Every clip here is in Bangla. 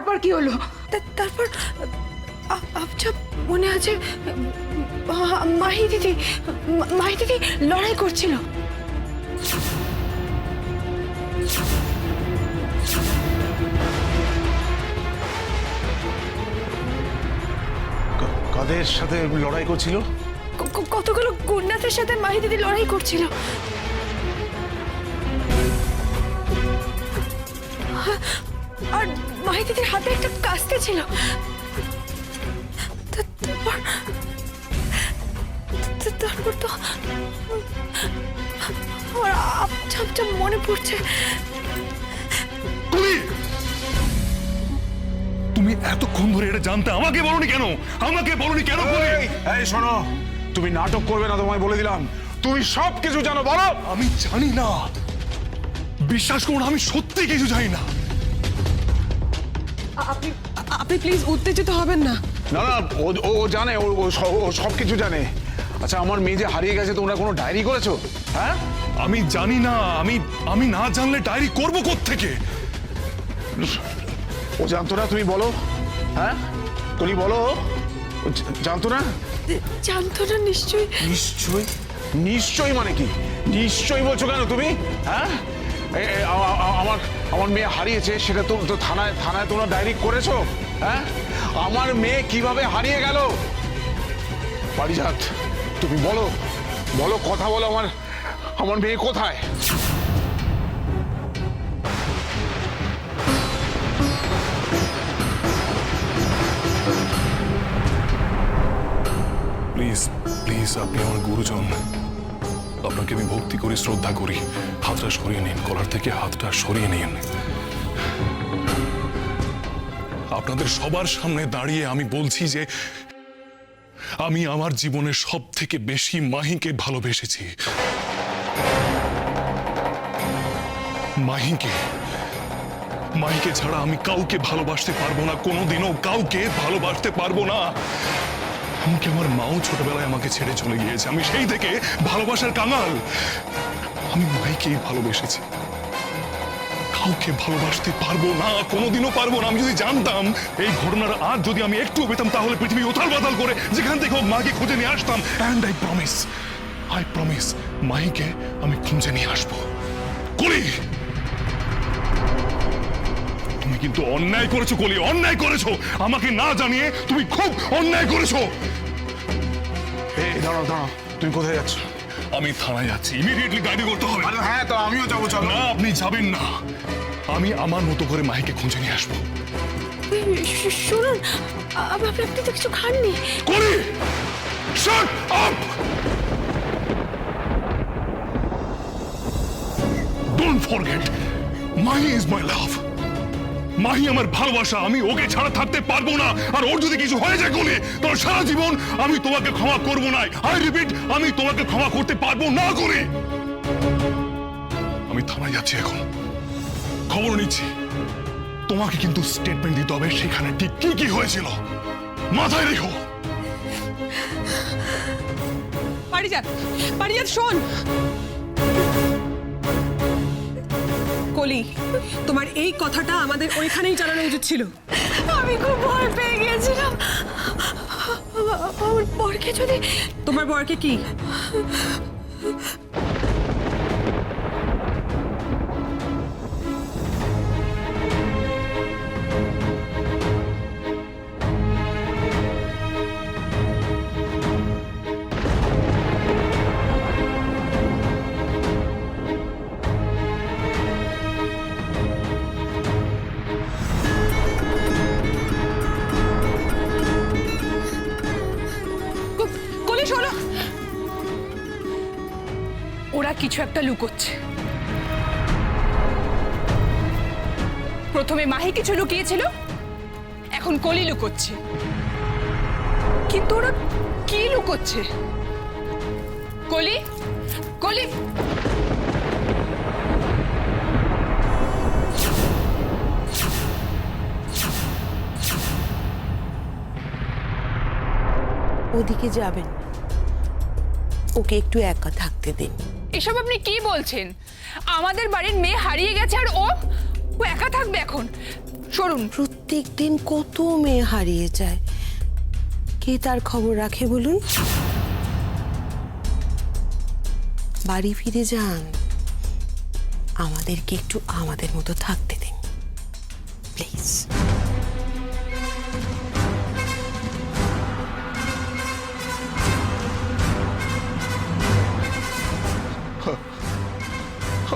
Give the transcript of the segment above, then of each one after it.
তারপর কি হলো? তারপর আচ্ছা মনে আছে মাহি দিদি লড়াই করছিল। কাদের সাথে লড়াই করছিল? কতগুলো গুন্ডাদের সাথে মাহি দিদি লড়াই করছিল। আর মাহি দিদির হাতে একটা কাস্তে ছিল। তারপর তো আমার আবছা মনে পড়ছে। তুমি এতক্ষণ ধরে এটা জানতে আমাকে বলনি কেন? এই শোনো, তুমি নাটক করবে না, তোমায় বলে দিলাম। তুমি সব কিছু জানো, বলো। আমি জানি না, বিশ্বাস করুন আমি সত্যি কিছু জানি না। আপনি প্লিজ উত্তেজিত হবেন না। না না, ও জানে, ও সব কিছু জানে। আচ্ছা, আমার মেয়ে যে হারিয়ে গেছে, তোমরা কোনো ডায়েরি করেছো? হ্যাঁ, আমি জানি না। আমি না জানলে ডায়েরি করবো কোত্থেকে? ও জানতো না? তুমি বলো। হ্যাঁ, তুমি বলো। জানতো না? জানতো না নিশ্চয়ই। নিশ্চয়ই মানে কি? নিশ্চয়ই বলছো কেন তুমি? হ্যাঁ, আমার মেয়ে হারিয়েছে, সেটা তো থানায় তোমরা ডায়েরি করেছো? হ্যাঁ, আমার মেয়ে কিভাবে হারিয়ে গেল? পারিজাত, তুমি বলো, কথা বলো। আমার মেয়ে কোথায়? প্লিজ প্লিজ, আপনি আমার গুরুজন, আপনাকে আমি ভক্তি করি, শ্রদ্ধা করি। হাতটা সরিয়ে নিন, কলার থেকে হাতটা সরিয়ে নিন। আপনাদের সবার সামনে দাঁড়িয়ে আমি বলছি যে আমি আমার জীবনের সব থেকে বেশি মাহিকে ভালোবেসেছি। মাহিকে ছাড়া আমি কাউকে ভালোবাসতে পারবো না, কোনোদিনও কাউকে ভালোবাসতে পারবো না। এমনকি আমার মাও ছোটবেলায় আমাকে ছেড়ে চলে গিয়েছে। আমি সেই থেকে ভালোবাসার কাঙাল। আমি মাইকেই ভালোবেসেছি, কাউকে ভালোবাসতে পারবো না, কোনোদিনও পারবো না। আমি যদি জানতাম এই ঘটনার আজ যদি আমি একটু পেতাম, তাহলে পৃথিবী উথাল পাতাল করে যেখান থেকে হোক মাকে খুঁজে নিয়ে আসতাম। অ্যান্ড আই প্রমিস মাইকে আমি খুঁজে নিয়ে আসবো। কলি, তুমি কিন্তু অন্যায় করেছো কলি, অন্যায় করেছো। আমাকে না জানিয়ে তুমি খুব অন্যায় করেছো। এই দাঁড়াও, তুমি কোথায় যাচ্ছ? আমি থানায় যাচ্ছি, ইমিডিয়েটলি গাড়ি করতে হবে। হ্যাঁ, তো আমিও যাবো, চলো। না, আপনি যাবেন না। আমি আমার মতো করে মাহিকে খুঁজে নিয়ে আসবো। শুনুন, আপনি তো কিছু খাননি। Koli, shut up! Don't forget, Mahi is my love. Mahi আমার ভালোবাসা, আমি ওকে ছাড়া থাকতে পারবো না। আর ওর যদি কিছু হয়ে যায় কলি, তাহলে সারা জীবন আমি তোমাকে ক্ষমা করবো না। আই রিপিট, আমি তোমাকে ক্ষমা করতে পারবো না কলি। আমি থানায় যাচ্ছি, এখন খবর নিচ্ছি। তোমাকে কিন্তু স্টেটমেন্ট দিতে হবে, সেখানে ঠিক কি কি হয়েছিল মাথায় রেখো। পারিজাত শোন। কলি, তোমার এই কথাটা আমাদের ওইখানেই জানানো উচিত ছিল। আমি খুব ভয় পেয়ে গিয়েছিলাম। আমার বরকে যদি... তোমার বরকে কি? শোনো, ওরা কিছু একটা লুকোচ্ছে। প্রথমে মাহি কিছু লুকিয়েছিল, এখন কলি লুকোচ্ছে। কিন্তু ওরা কি লুকোচ্ছে? কলি, ওদিকে যাবেন, ওকে একটু একা থাকতে দিন। এসব আপনি কি বলছেন? আমাদের বাড়ির মেয়ে হারিয়ে গেছে আর ও একা থাকবে এখন? সরুন। প্রত্যেক দিন কত মেয়ে হারিয়ে যায়, কে তার খবর রাখে বলুন? বাড়ি ফিরে যান, আমাদেরকে একটু আমাদের মতো থাকতে দিন প্লিজ।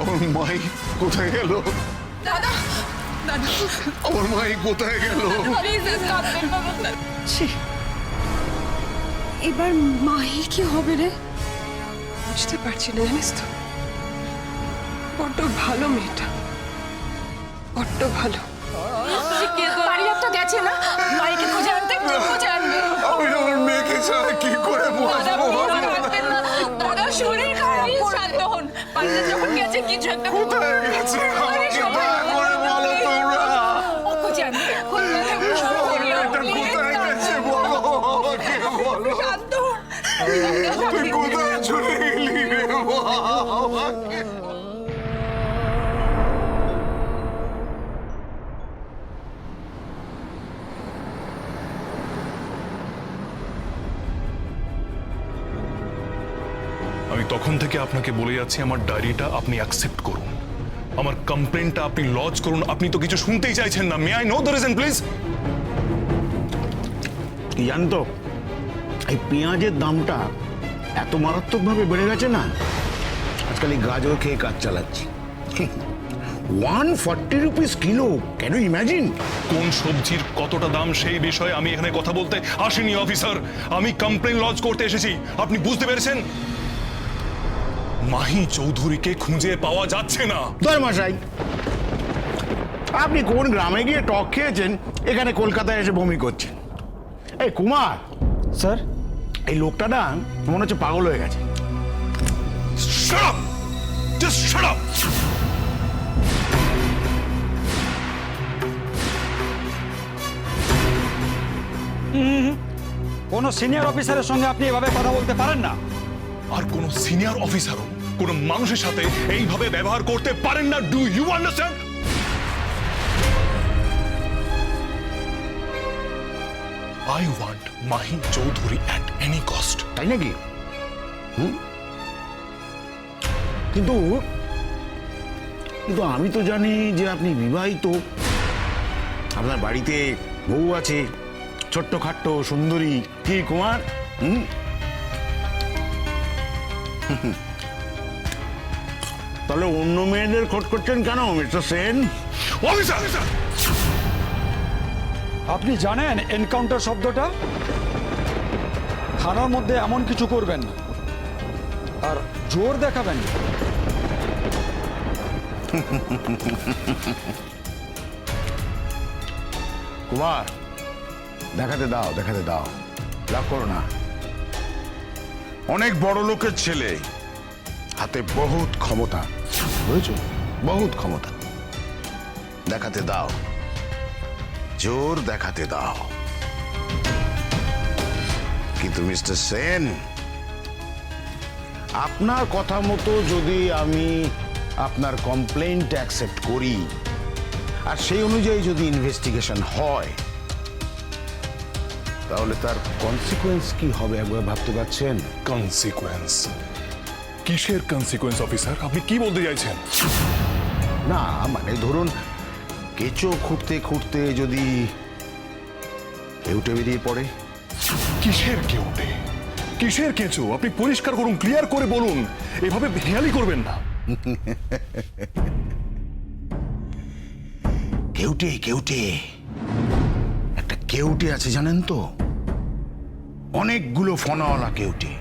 আমার মাই কোথায় গেল? দাদা আমার মাই কোথায় গেল? ছি, এবার মাহি কি হবে রে? বুঝতে পারছি না, জানিস তো, বড্ড ভালো মেয়েটা, বড্ড ভালো। পারিজাত গেছে না, মাহিকে খুঁজে আনতে, খুঁজে আনবে। আমি আমার মেয়েকে ছাড়া কি করে বাঁচবো? দাদা শরীর খারাপ, শান্ত হন। পারিজাত যখন গেছে কিছু একটা কোথায় গেছে? আমাকে দয়া করে বলো তোমরা। খুঁজে আনবে। এটা কোথায় গেছে বলো, আমাকে বলো। শান্ত হন। তুই কোথায় চলে গেলি রে মা? আমাকে আমি তখন থেকে আপনাকে বলে যাচ্ছি আমার ডায়েরিটা আপনি অ্যাকসেপ্ট করুন, আমার কমপ্লেনটা আপনি লজ করুন। আপনি তো কিছু শুনতেই চাইছেন না। May I know the reason please? কি জানতো, এই পেঁয়াজের দামটা এত মারাত্মকভাবে বেড়ে গেছে না, আজকাল এই গাজর খেয়ে কাজ চালাচ্ছি। 140 rupees kilo, can you imagine? কোন সবজির কতটা দাম সেই বিষয়ে আমি এখানে কথা বলতে আসিনি অফিসার, আমি কমপ্লেন লজ করতে এসেছি। আপনি বুঝতে পেরেছেন? মাহি চৌধুরীকে খুঁজে পাওয়া যাচ্ছে না। দরমশাই, আপনি কোন গ্রামে গিয়ে টক খেয়েছেন, এখানে কলকাতায় এসে বমি করছেন? এই কুমার স্যার, এই লোকটা না মনে হচ্ছে পাগল হয়ে গেছে। Shut up! Just shut up! কোনো সিনিয়র অফিসারের সঙ্গে আপনি এভাবে কথা বলতে পারেন না। আর কোন সিনিয়র অফিসারও কোন মানুষের সাথে এইভাবে ব্যবহার করতে পারেন না। Do you understand? I want Mahi Chaudhuri at any cost. তাই নাকি? কিন্তু কিন্তু আমি তো জানি যে আপনি বিবাহিত, আপনার বাড়িতে বউ আছে, ছোট্ট খাট্ট সুন্দরী। কি কুমার? তাহলে অন্য মেয়েদের খোঁজ করছেন কেন মিস্টার সেন? অফিসার! আপনি জানেন এনকাউন্টার শব্দটা? থানার মধ্যে এমন কিছু করবেন না, আর জোর দেখাবেন না। কুমার, দেখাতে দাও, দেখাতে দাও, রাগ করো না। অনেক বড় লোকের ছেলে, হাতে বহুত ক্ষমতা, বুঝেছো? বহুত ক্ষমতা। দেখাতে দাও, জোর দেখাতে দাও। কিন্তু মিস্টার সেন, আপনার কথা মতো যদি আমি আপনার কমপ্লেইন্ট অ্যাকসেপ্ট করি আর সেই অনুযায়ী যদি ইনভেস্টিগেশন হয়, তাহলে তার কনসিকুয়েন্স কি হবে একবার ভাবতে পারছেন? কনসিকুয়েন্স? কিসের কনসিকুয়েন্স অফিসার? আপনি কি বলতে চাইছেন? না মানে ধরুন, কেঁচো খুঁড়তে খুঁড়তে যদি কেউটে বেরিয়ে পড়ে। কিসের কেউটে? কিসের কেঁচো? আপনি পরিষ্কার করুন, ক্লিয়ার করে বলুন, এভাবে হেয়ালি করবেন না। কেউটে কেউটে একটা কেউটে আছে জানেন তো, অনেকগুলো ফনাওয়ালা কেউটে,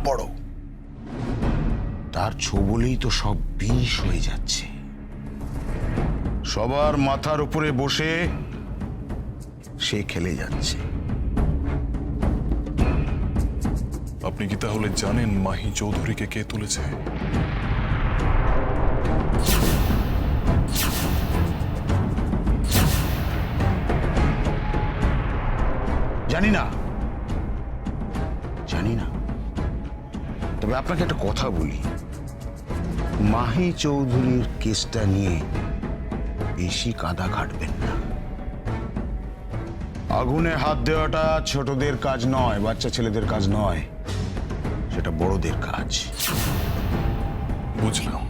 বড়। তার ছোবলেই তো সব বিষ হয়ে যাচ্ছে। সবার মাথার উপরে বসে সে খেলে যাচ্ছে। আপনি কি তাহলে জানেন মাহি চৌধুরীকে কে তুলেছে? জানি না, জানি না। তবে আপনাকে একটা কথা বলি, মাহি চৌধুরীর কেসটা নিয়ে বেশি কাদা ঘাটবেন না। আগুনে হাত দেওয়াটা ছোটদের কাজ নয়, বাচ্চা ছেলেদের কাজ নয়, সেটা বড়দের কাজ। বুঝলাম।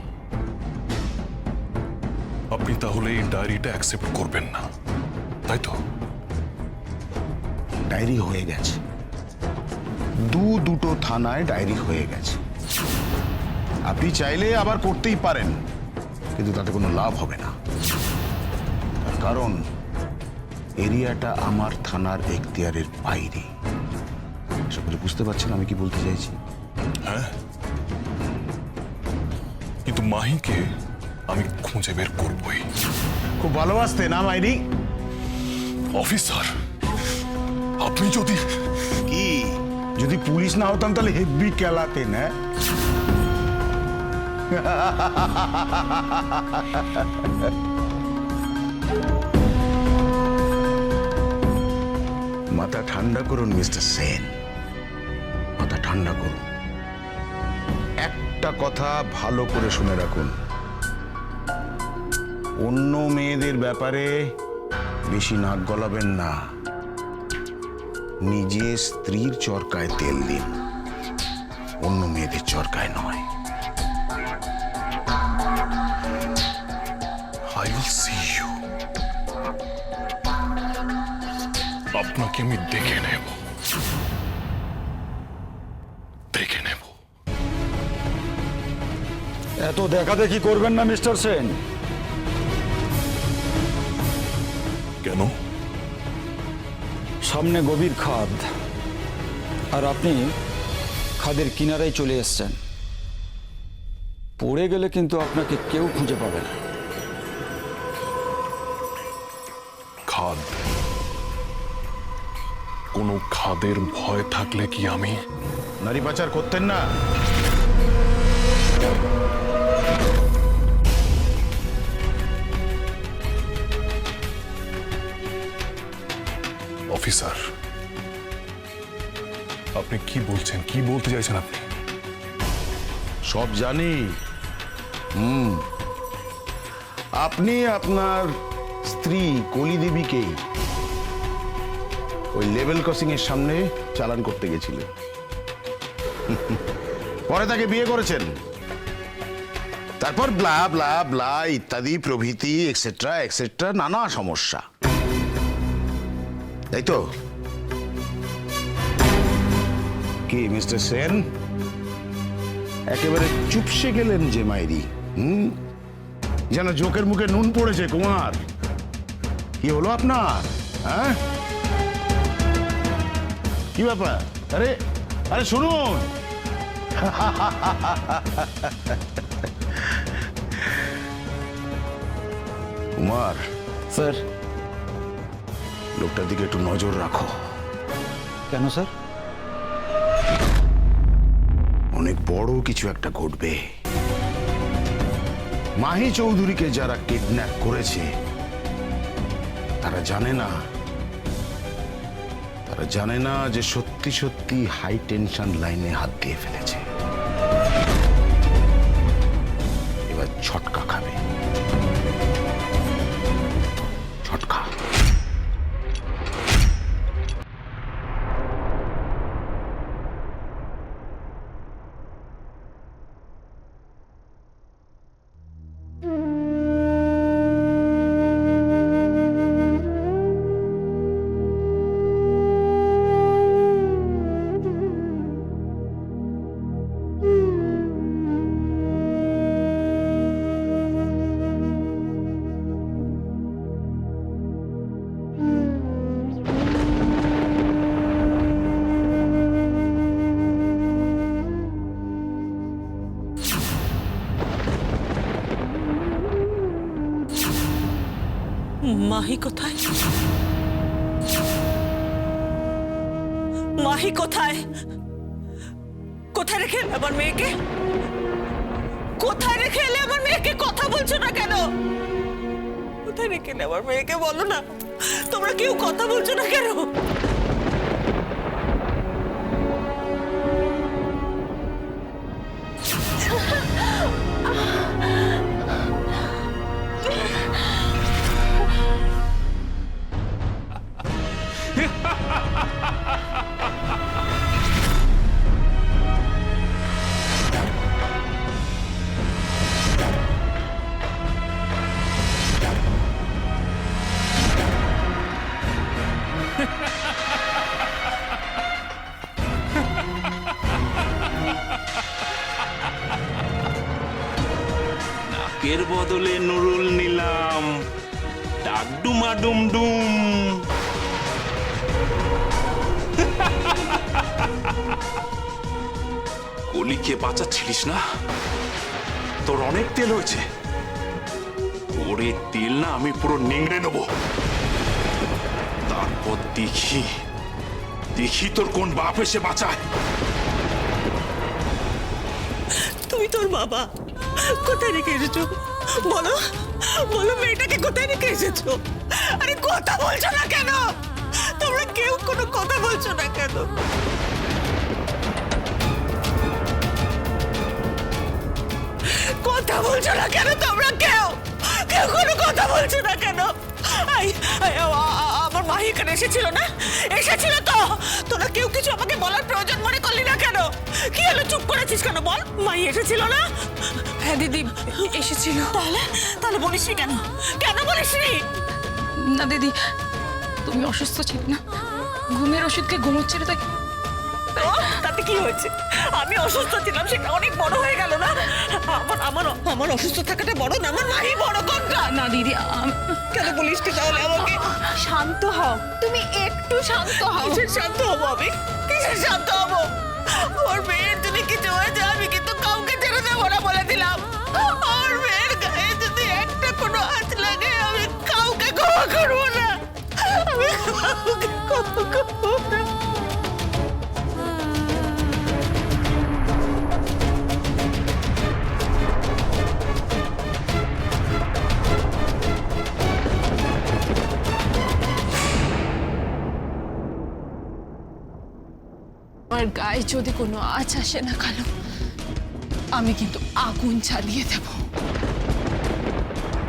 আপনি তাহলে এই ডায়েরিটা অ্যাকসেপ্ট করবেন না, তাই তো? ডায়েরি হয়ে গেছে, দুটো থানায় ডায়েরি হয়ে গেছে। আপনি চাইলে আবার করতেই পারেন, কিন্তু তাতে কোনো লাভ হবে না। তার কারণ এরিয়াটা আমার থানার এখতিয়ারের বাইরে। আশা করি বুঝতে পারছেন আমি কি বলতে চাইছি। হ্যাঁ, কিন্তু মাহিকে আমি খুঁজে বের করবই। খুব ভালোবাসতে না মাইরি? অফিসার, আপনি যদি কি যদি পুলিশ না হতাম তাহলে হেব্বি কেলাতেন। হ্যাঁ, মাথা ঠান্ডা করুন মিস্টার সেন, মাথা ঠান্ডা করুন। একটা কথা ভালো করে শুনে রাখুন, অন্য মেয়েদের ব্যাপারে বেশি নাক গলাবেন না। নিজের স্ত্রীর চরকায় তেল দিন, অন্য মেয়েদের চরকায় নয়। I will see you. আপনাকে আমি দেখে নেব, দেখে নেব। এত দেখাদেখি করবেন না মিস্টার সেন। কেন? সামনে গভীর খাদ, আর আপনি খাদের কিনারায় চলে এসেছেন। পড়ে গেলে কিন্তু আপনাকে কেউ খুঁজে পাবে না। খাদ? কোনো খাদের ভয় থাকলে কি আমি নারী পাচার করতেন না? অফিসার, আপনি কি বলছেন, কি বলতে চাইছেন আপনি? সব জানি। আপনি আপনার স্ত্রী কলি দেবীকে ওই লেভেল ক্রসিং এর সামনে চালান করতে গেছিলেন, পরে তাকে বিয়ে করেছেন, তারপর ব্লা ব্লা ব্লা ইত্যাদি প্রভৃতি এক্সেট্রা এক্সেট্রা নানা সমস্যা, তাই তো? কি মিস্টার সেন, একেবারে চুপসে গেলেন যে মাইরি? যেন জোকের মুখে নুন পড়েছে কুমার। কি হলো আপনার? হ্যাঁ, কি ব্যাপার? আরে আরে শুনুন, কুমার স্যার। লোকটার দিকে একটু নজর রাখো। কেন স্যার? অনেক বড় কিছু একটা ঘটবে। মাহি চৌধুরীকে যারা কিডন্যাপ করেছে তারা জানে না যে সত্যি সত্যি হাই টেনশন লাইনে হাত দিয়ে ফেলেছে। এবার ছটকা খাবে, ছটকা। মাহি কোথায়? মাহি কোথায়? কোথায় রেখে এলে আমার মেয়েকে? কোথায় রেখে এলে আমার মেয়েকে? কথা বলছো না কেন? কোথায় রেখে এলে আমার মেয়েকে বলো না। তোমরা কেউ কথা বলছো না কেন? বুকের বদলে নুরুল নিলাম, ডাকডুমা ডুমডুম। কলিকে বাঁচাচ্ছিলিস না? তোর অনেক তেল হয়েছে, ওরে তেল না আমি পুরো নিংড়ে নেব। তারপর দেখি দেখি তোর কোন বাপ এসে বাঁচায়। তুমি তোর বাবা কোথায় রেখে এসেছো? বলো বলো, মেয়েটাকে কোথায় রেখে এসেছো? আরে কথা বলছো না কেন? তোমরা কেউ কোনো কথা বলছো না কেন? কথা বলছো না কেন তোমরা? কেউ কেউ কোনো কথা বলছো না কেন? আমার মা এখানে এসেছিল না? এসেছিল তো। তোরা কেউ কিছু আমাকে বলার প্রয়োজন মনে করলি না কেন? কি হলো, চুপ করেছিস কেন? বল, মাই এসেছিল না? হ্যাঁ দিদি এসেছিল। তাহলে তাহলে বলিসনি কেন? কেন বলিসনি? না দিদি, তুমি অসুস্থ ছিলে না, ঘুমের ওষুধকে ঘুমোচ্ছিল তাই। তো তাতে কি হয়েছে? আমি অসুস্থ ছিলাম, সেটা অনেক বড় হয়ে গেল না? আমার আমার আমার অসুস্থ থাকাটা বড় না? আমার মাই বড় কোনটা? না দিদি, কেন বলিসনি তাহলে আমাকে? শান্ত হও, তুমি একটু শান্ত হও। কিসের শান্ত হবো আমি? কিসের শান্ত হবো? ওর মেয়ের যদি কিছু হয়ে যায় আমি কিন্তু কাউকে ছেড়ে দেবো না বলে দিলাম। ওর মেয়ের গায়ে যদি একটা কোনো হাত লাগে আমি কাউকে ক্ষমা করবো না। আমি কাউকে ক্ষমা করবো না। আমার গায়ে যদি কোনো আঁচ আসে না কালো, আমি কিন্তু আগুন জ্বালিয়ে দেব।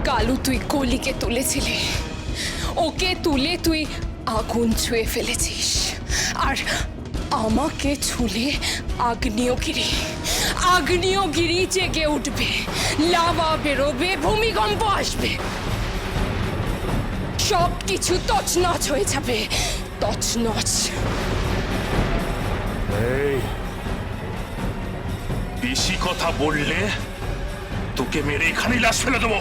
কালু, তুই কলিকে তুলেছিলি, ওকে তুলে তুই আগুন ছুঁয়ে ফেলেছিস, আর আমাকে ছুলে আগ্নেয়গিরি আগ্নেয়গিরি জেগে উঠবে, লাভা বেরোবে, ভূমিকম্প আসবে, সব কিছু তছনছ হয়ে যাবে, তছনছ। এই বেশি কথা বললে তোকে মেরে এখানেই লাশ ফেলে দেবো।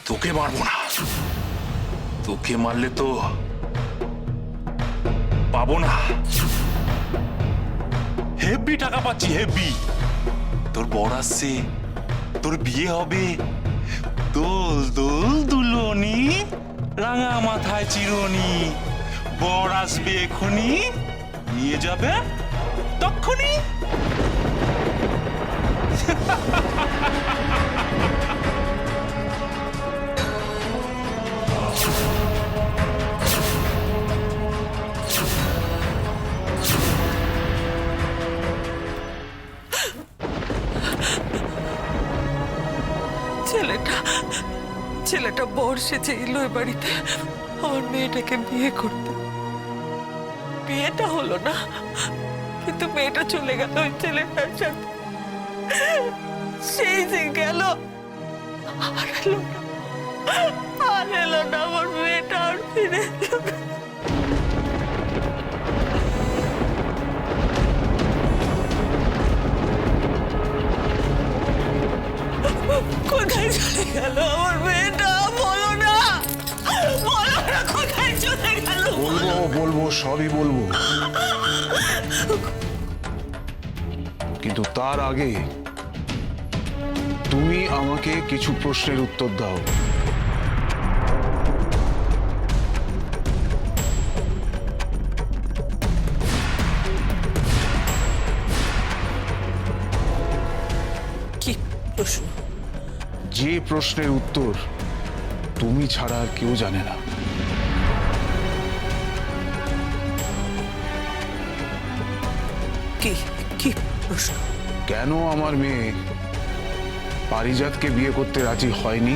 তোকে মারবো না, তোকে মারলে তো পাবো না। হেভি টাকা পাচ্ছি, হেভি। তোর বর আসছে, তোর বিয়ে হবে, দোল দোল দুলনি, রাঙা মাথায় চিরনি, বর আসবে এখনি, নিয়ে যাবে তখনই। ছেলেটা বর সেজে এলো এ বাড়িতে আমার মেয়েটাকে বিয়ে করতে। বিয়েটা হলো না, কিন্তু মেয়েটা চলে গেল ওই ছেলেটার সাথে। সেই যে গেল, আর এলো না, আর এলো না, আমার মেয়েটা আর ফিরে এলো না। কোথায় চলে গেল আমার মেয়েটা? বলো না, বলো না, কোথায় চলে গেল? বলবো বলবো, সবই বলবো, কিন্তু তার আগে তুমি আমাকে কিছু প্রশ্নের উত্তর দাও। কি প্রশ্ন? যে প্রশ্নের উত্তর তুমি ছাড়া আর কেউ জানে না। কি কি প্রশ্ন? কেন আমার মেয়ে পারিজাতকে বিয়ে করতে রাজি হয়নি